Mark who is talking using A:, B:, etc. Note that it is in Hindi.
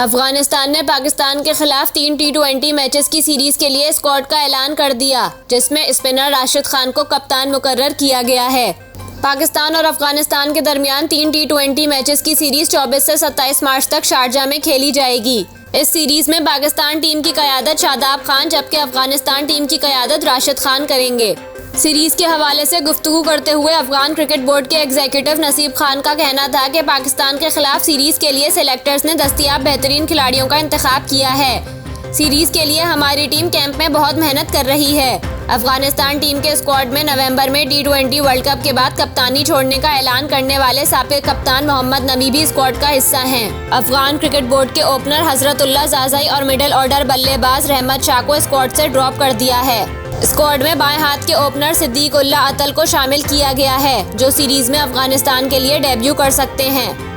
A: अफगानिस्तान ने पाकिस्तान के खिलाफ 3 T20 मैचेस की सीरीज के लिए स्क्वाड का ऐलान कर दिया, जिसमें स्पिनर राशिद खान को कप्तान मुकर्रर किया गया है। पाकिस्तान और अफगानिस्तान के दरमियान 3 T20 मैचेस की सीरीज 24 से 27 मार्च तक शारजाह में खेली जाएगी। इस सीरीज में पाकिस्तान टीम की क़यादत शादाब खान जबकि अफगानिस्तान टीम की क़यादत राशिद खान करेंगे। सीरीज के हवाले से गुफ्तगू करते हुए अफगान क्रिकेट बोर्ड के एग्जीक्यूटिव नसीब खान का कहना था कि पाकिस्तान के खिलाफ सीरीज के लिए सिलेक्टर्स ने दस्तयाब बेहतरीन खिलाड़ियों का इंतखाब किया है। सीरीज के लिए हमारी टीम कैंप में बहुत मेहनत कर रही है। अफगानिस्तान टीम के स्क्वाड में नवंबर में T20 वर्ल्ड कप के बाद कप्तानी छोड़ने का ऐलान करने वाले साबिक कप्तान मोहम्मद नबी भी स्क्वाड का हिस्सा हैं। अफगान क्रिकेट बोर्ड के ओपनर हजरतुल्लाह जाज़ाई और मिडिल ऑर्डर बल्लेबाज रहमत शाह को स्क्वाड से ड्रॉप कर दिया है। स्क्वाड में बाएं हाथ के ओपनर सिद्दीक उल्लाह अतल को शामिल किया गया है, जो सीरीज में अफगानिस्तान के लिए डेब्यू कर सकते हैं।